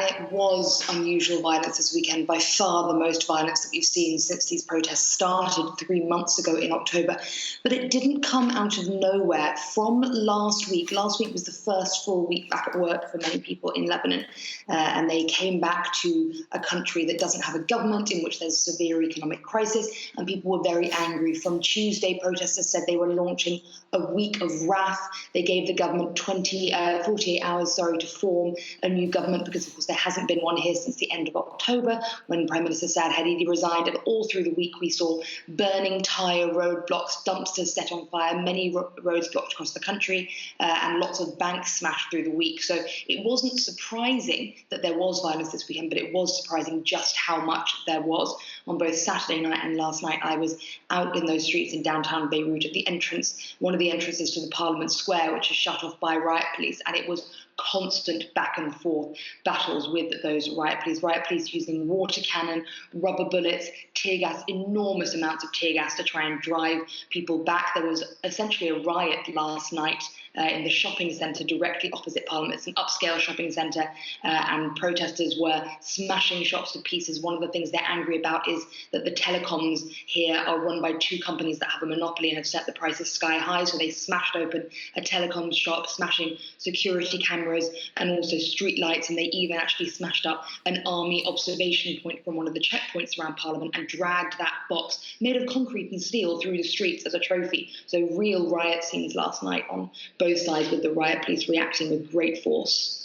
it was unusual violence this weekend, by far the most violence that we've seen since these protests started 3 months ago in October. But it didn't come out of nowhere. From last week was the first full week back at work for many people in Lebanon, and they came back to a country that doesn't have a government, in which there's a severe economic crisis, and people were very angry. From Tuesday, protesters said they were launching a week of wrath. They gave the government 48 hours to form a new government, because of course there hasn't been one here since the end of October, when Prime Minister al-Hariri resigned. And all through the week we saw burning tyre roadblocks, dumpsters set on fire, many roads blocked across the country, and lots of banks smashed through the week. So it wasn't surprising that there was violence this weekend, but it was surprising just how much there was. On both Saturday night and last night, I was out in those streets in downtown Beirut at the entrance, one of the entrances to the Parliament Square, which is shut off by riot police, and it was constant back and forth battles with those riot police using water cannon, rubber bullets, tear gas, enormous amounts of tear gas to try and drive people back. There was essentially a riot last night in the shopping centre directly opposite Parliament. It's an upscale shopping centre, and protesters were smashing shops to pieces. One of the things they're angry about is that the telecoms here are run by two companies that have a monopoly and have set the prices sky high. So they smashed open a telecom shop, smashing security cameras and also street lights, and they even actually smashed up an army observation point from one of the checkpoints around Parliament and dragged that box made of concrete and steel through the streets as a trophy. So real riot scenes last night on both sides, with the riot police reacting with great force.